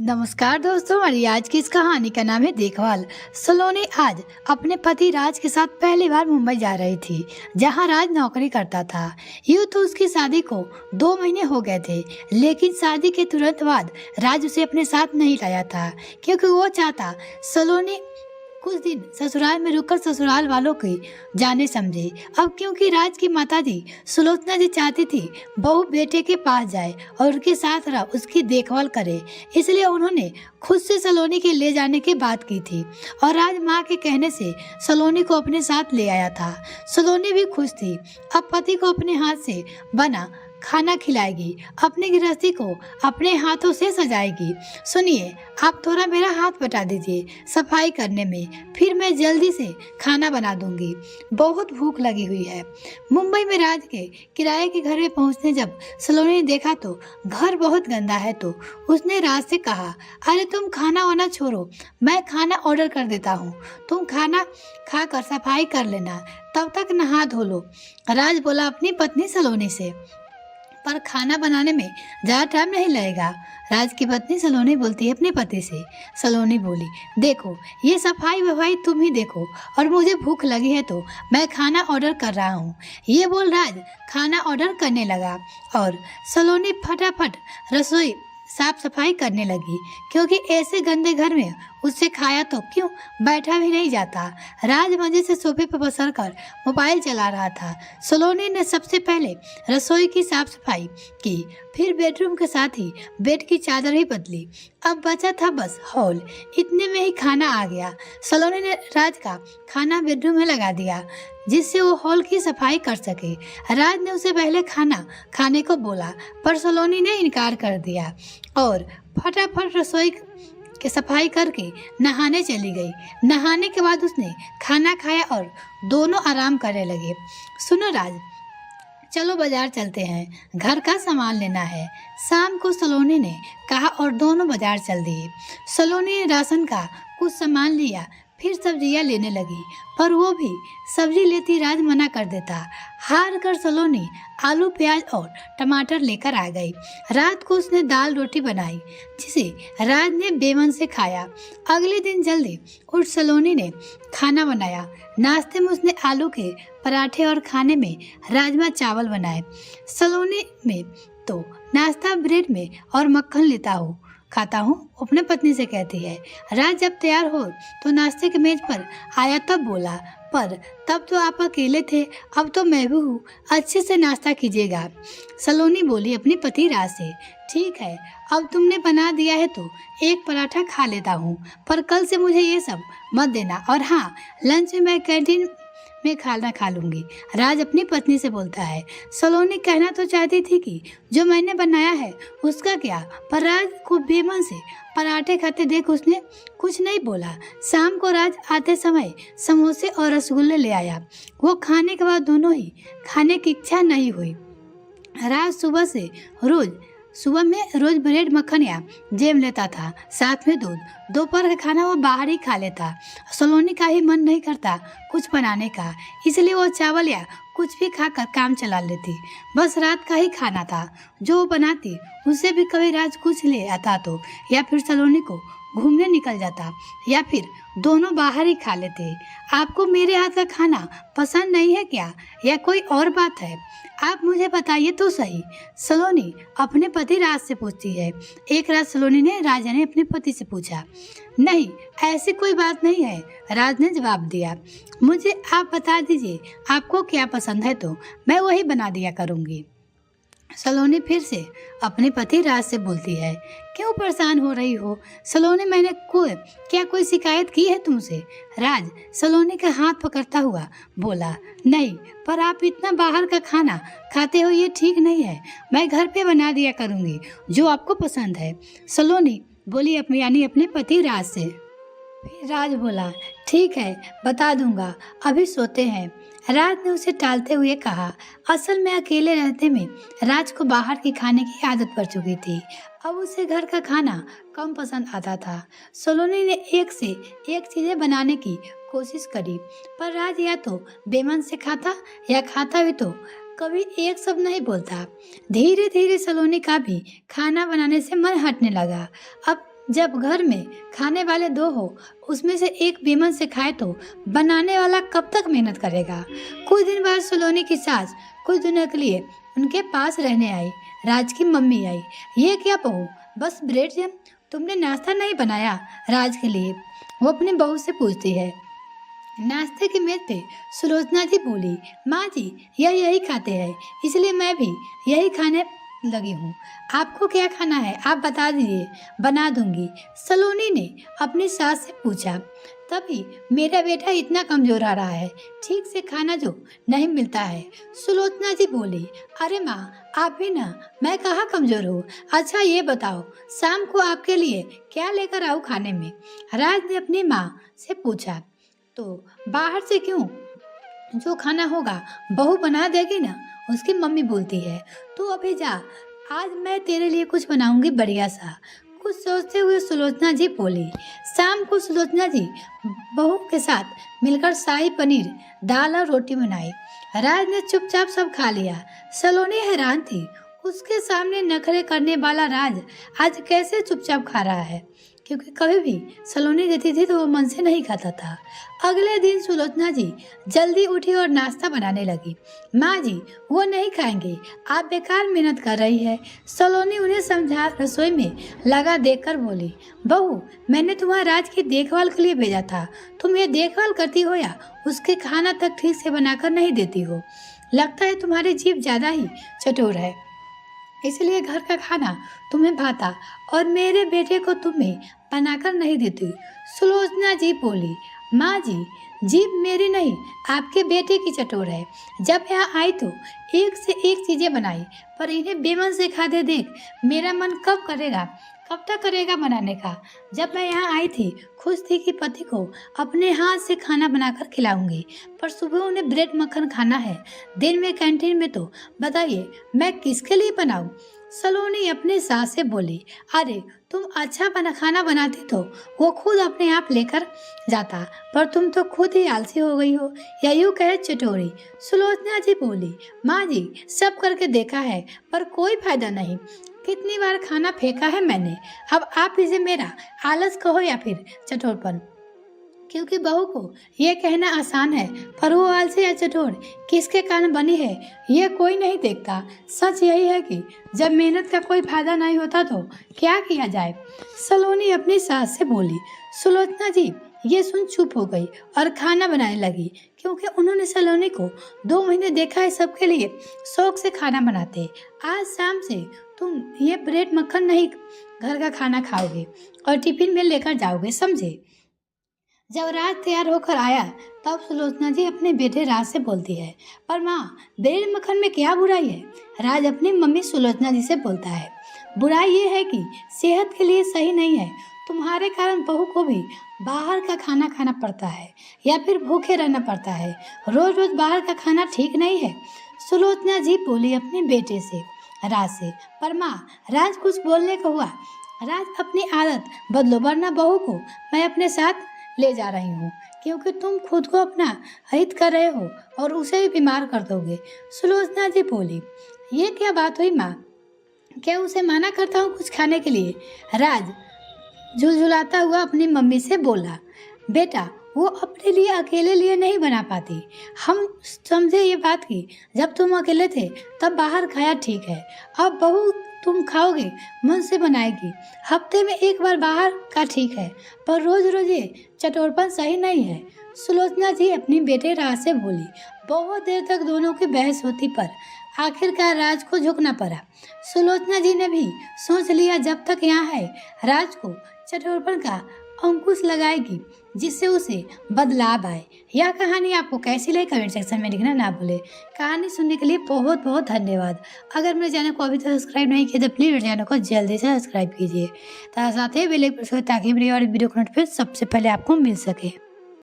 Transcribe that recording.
नमस्कार दोस्तों, हमारी आज की इस कहानी का नाम है देखभाल। सलोनी आज अपने पति राज के साथ पहली बार मुंबई जा रही थी, जहां राज नौकरी करता था। यूं तो उसकी शादी को 2 महीने हो गए थे, लेकिन शादी के तुरंत बाद राज उसे अपने साथ नहीं लाया था, क्योंकि वो चाहता सलोनी कुछ दिन ससुराल में रुककर ससुराल वालों की जाने समझे। अब क्योंकि राज की माताजी सुलोचना जी चाहती थी बहू बेटे के पास जाए और उनके साथ रह उसकी देखभाल करे, इसलिए उन्होंने खुद से सलोनी के ले जाने की बात की थी और राज माँ के कहने से सलोनी को अपने साथ ले आया था। सलोनी भी खुश थी, अब पति को अपने हाथ से बना खाना खिलाएगी, अपनी गृहस्थी को अपने हाथों से सजाएगी। सुनिए, आप थोड़ा मेरा हाथ बटा दीजिए सफाई करने में, फिर मैं जल्दी से खाना बना दूंगी, बहुत भूख लगी हुई है। मुंबई में राज के किराए के घर में पहुंचने जब सलोनी ने देखा तो घर बहुत गंदा है, तो उसने राज से कहा, अरे तुम खाना वाना छोड़ो, मैं खाना ऑर्डर कर देता हूँ, तुम खाना खाकर सफाई कर लेना, तब तक नहा धो लो। राज बोला अपनी पत्नी सलोनी से, पर खाना बनाने में ज़्यादा टाइम नहीं लगेगा। राज की पत्नी सलोनी बोलती है अपने पति से। सलोनी बोली, देखो ये सफाई वफाई तुम ही देखो, और मुझे भूख लगी है तो मैं खाना ऑर्डर कर रहा हूँ। ये बोल राज खाना ऑर्डर करने लगा और सलोनी फटाफट रसोई साफ सफाई करने लगी, क्योंकि ऐसे गंदे घर में उससे खाया तो क्यों बैठा भी नहीं जाता। राज मजे से सोफे पर बसर कर मोबाइल चला रहा था। सलोनी ने सबसे पहले रसोई की साफ सफाई की, फिर बेडरूम के साथ ही बेड की चादर भी बदली। अब बचा था बस हॉल, इतने में ही खाना आ गया। सलोनी ने राज का खाना बेडरूम में लगा दिया, जिससे वो हॉल की सफाई कर सके। राज ने उसे पहले खाना खाने को बोला, पर सलोनी ने इनकार कर दिया और फटाफट रसोई की सफाई करके नहाने चली गई। नहाने के बाद उसने खाना खाया और दोनों आराम करने लगे। सुनो राज, चलो बाजार चलते हैं, घर का सामान लेना है, शाम को सलोनी ने कहा और दोनों बाजार चल दिए। सलोनी ने राशन का कुछ सामान लिया, फिर सब्जियां लेने लगी, पर वो भी सब्जी लेती राज मना कर देता। हार कर सलोनी आलू प्याज और टमाटर लेकर आ गई। रात को उसने दाल रोटी बनाई, जिसे राज ने बेमन से खाया। अगले दिन जल्दी उठ सलोनी ने खाना बनाया। नाश्ते में उसने आलू के पराठे और खाने में राजमा चावल बनाए। सलोनी में तो नाश्ता ब्रेड में और मक्खन खाता हूँ, अपने पत्नी से कहती है। राज जब तैयार हो तो नाश्ते के मेज पर आया तब बोला, पर तब तो आप अकेले थे, अब तो मैं भी हूँ, अच्छे से नाश्ता कीजिएगा। सलोनी बोली अपनी पति राज से, ठीक है, अब तुमने बना दिया है तो एक पराठा खा लेता हूँ, पर कल से मुझे ये सब मत देना, और हाँ, लंच में मैं कैंटीन में खाना खा लूंगी। राज अपनी पत्नी से बोलता है। सलोनी कहना तो चाहती थी कि जो मैंने बनाया है उसका क्या, पर राज को बेमन से पराठे खाते देख उसने कुछ नहीं बोला। शाम को राज आते समय समोसे और रसगुल्ले ले आया। वो खाने के बाद दोनों ही खाने की इच्छा नहीं हुई। राज सुबह में रोज ब्रेड मक्खन या जैम लेता था, साथ में दूध। दोपहर का खाना वो बाहर ही खा लेता। सलोनी का ही मन नहीं करता कुछ बनाने का, इसलिए वो चावल या कुछ भी खाकर काम चला लेती। बस रात का ही खाना था जो वो बनाती, उससे भी कभी राज कुछ ले आता तो, या फिर सलोनी को घूमने निकल जाता, या फिर दोनों बाहर ही खा लेते। आपको मेरे हाथ का खाना पसंद नहीं है क्या, या कोई और बात है? आप मुझे बताइए तो सही, सलोनी अपने पति राज से पूछती है। एक रात सलोनी ने राजा ने अपने पति से पूछा। नहीं, ऐसी कोई बात नहीं है, राज ने जवाब दिया। मुझे आप बता दीजिए आपको क्या पसंद है तो मैं वही बना दिया करूँगी। सलोनी फिर से अपने पति राज से बोलती है, क्यों परेशान हो रही हो सलोनी, मैंने कोई शिकायत की है तुमसे? राज सलोनी का हाथ पकड़ता हुआ बोला, नहीं, पर आप इतना बाहर का खाना खाते हो, ये ठीक नहीं है, मैं घर पे बना दिया करूँगी जो आपको पसंद है। सलोनी बोली अपने पति राज से। फिर राज बोला, ठीक है, बता दूंगा, अभी सोते हैं। राज ने उसे टालते हुए कहा। असल में अकेले रहते में राज को बाहर के खाने की आदत पड़ चुकी थी। अब उसे घर का खाना कम पसंद आता था। सलोनी ने एक से एक चीजें बनाने की कोशिश करी, पर राज या तो बेमन से खाता या खाता भी तो कभी एक शब्द नहीं बोलता। धीरे धीरे सलोनी का भी खाना बनाने से मन हटने लगा। अब जब घर में खाने वाले दो हो, उसमें से एक बेमन से खाए तो बनाने वाला कब तक मेहनत करेगा। कुछ दिन बाद सलोनी की सास कुछ दिनों के लिए उनके पास रहने आई। राज की मम्मी आई। ये क्या बहू, बस ब्रेड जैम, तुमने नाश्ता नहीं बनाया राज के लिए? वो अपनी बहू से पूछती है। नाश्ते की मेज पे सुलोचना जी बोली, माँ जी यही खाते हैं, इसलिए मैं भी यही खाने लगी हूँ। आपको क्या खाना है आप बता दीजिए, बना दूंगी। सलोनी ने अपनी सास से पूछा। तभी मेरा बेटा इतना कमजोर आ रहा है, ठीक से खाना जो नहीं मिलता है। सुलोचना जी बोली, अरे माँ आप भी ना, मैं कहाँ कमजोर हूँ। अच्छा ये बताओ शाम को आपके लिए क्या लेकर आऊँ खाने में? राज ने अपनी माँ से पूछा। तो बाहर से क्यों, जो खाना होगा बहू बना देगी ना, उसकी मम्मी बोलती है। तू अभी जा, आज मैं तेरे लिए कुछ बनाऊंगी बढ़िया सा। कुछ सोचते हुए सुलोचना जी बोली। शाम को सुलोचना जी बहू के साथ मिलकर शाही पनीर, दाल और रोटी बनाई। राज ने चुपचाप सब खा लिया। सलोनी हैरान थी, उसके सामने नखरे करने वाला राज आज कैसे चुपचाप खा रहा है, क्योंकि कभी भी सलोनी देती थी तो वो मन से नहीं खाता था। अगले दिन सुलोचना जी जल्दी उठी और नाश्ता बनाने लगी। माँ जी वो नहीं खाएंगे, आप बेकार मेहनत कर रही है। सलोनी उन्हें समझा रसोई में लगा देखकर बोली, बहू मैंने तुम्हारे राज की देखभाल के लिए भेजा था, तुम ये देखभाल करती हो या उसके खाना तक ठीक से बनाकर नहीं देती हो? लगता है तुम्हारी जीभ ज़्यादा ही चटोर है, इसलिए घर का खाना तुम्हें भाता और मेरे बेटे को तुम्हें बनाकर नहीं देती। सुलोचना जी बोली, माँ जी जीभ मेरी नहीं आपके बेटे की चटोर है। जब यहाँ आई तो एक से एक चीजें बनाई, पर इन्हें बेमन से खाते देख मेरा मन कब तक करेगा बनाने का। जब मैं यहाँ आई थी खुश थी कि पति को अपने हाथ से खाना बनाकर खिलाऊंगी, पर सुबह उन्हें ब्रेड मक्खन खाना है, दिन में कैंटीन में, तो बताइए मैं किसके लिए बनाऊं? सलोनी अपनी सास से बोली, अरे तुम अच्छा खाना बनाती तो वो खुद अपने आप लेकर जाता, पर तुम तो खुद ही आलसी हो गई हो, या यूँ कहे चटोरी। सुलोचना जी बोली, माँ जी सब करके देखा है पर कोई फायदा नहीं, कितनी बार खाना फेंका है मैंने। अब आप इसे मेरा आलस कहो या फिर चटोरपन, क्योंकि बहू को ये कहना आसान है, पर वो आलसी या चटोर किसके कारण बनी है ये कोई नहीं देखता। सच यही है कि जब मेहनत का कोई फायदा नहीं होता तो क्या किया जाए। सलोनी अपनी सास से बोली। सुलोचना जी ये सुन चुप हो गई और खाना बनाने लगी, क्योंकि उन्होंने सलोनी को 2 महीने देखा है सबके लिए शौक से खाना बनाते। आज शाम से तुम ये ब्रेड मक्खन नहीं घर का खाना खाओगे और टिफिन में लेकर जाओगे, समझे? जब राज तैयार होकर आया तब सुलोचना जी अपने बेटे राज से बोलती है, पर माँ ब्रेड मक्खन में क्या बुराई है? राज अपनी मम्मी सुलोचना जी से बोलता है, बुराई ये है कि सेहत के लिए सही नहीं है, तुम्हारे कारण बहू को भी बाहर का खाना खाना पड़ता है या फिर भूखे रहना पड़ता है, रोज रोज बाहर का खाना ठीक नहीं है। सुलोचना जी बोली अपने बेटे से, राज से। पर माँ राज कुछ बोलने को हुआ। राज अपनी आदत बदलो वरना बहू को मैं अपने साथ ले जा रही हूँ, क्योंकि तुम खुद को अपना हित कर रहे हो और उसे भी बीमार कर दोगे। सुलोचना जी बोली, ये क्या बात हुई माँ, क्या उसे मना करता हूँ कुछ खाने के लिए? राज झुलझुलाता हुआ अपनी मम्मी से बोला, बेटा वो अपने लिए अकेले लिए नहीं बना पाती, हम समझे ये बात की जब तुम अकेले थे तब बाहर खाया ठीक है, अब बहू तुम खाओगे मन से बनाएगी, हफ्ते में एक बार बाहर का ठीक है, पर रोज रोज ये चटोरपन सही नहीं है। सुलोचना जी अपनी बेटे राज से बोली। बहुत देर तक दोनों की बहस होती, पर आखिरकार राज को झुकना पड़ा। सुलोचना जी ने भी सोच लिया जब तक यहाँ है राज को चटोरपन का अंकुश लगाएगी, जिससे उसे बदलाव आए। यह कहानी आपको कैसी लगी कमेंट सेक्शन में लिखना ना भूले। कहानी सुनने के लिए बहुत बहुत धन्यवाद। अगर मेरे चैनल को अभी तक सब्सक्राइब नहीं किया तो प्लीज़ मेरे चैनल को जल्दी से सब्सक्राइब कीजिए, साथ ही बेल आइकन प्रेस करें ताकि मेरी और वीडियो का नोटिफिकेशन सबसे पहले आपको मिल सके।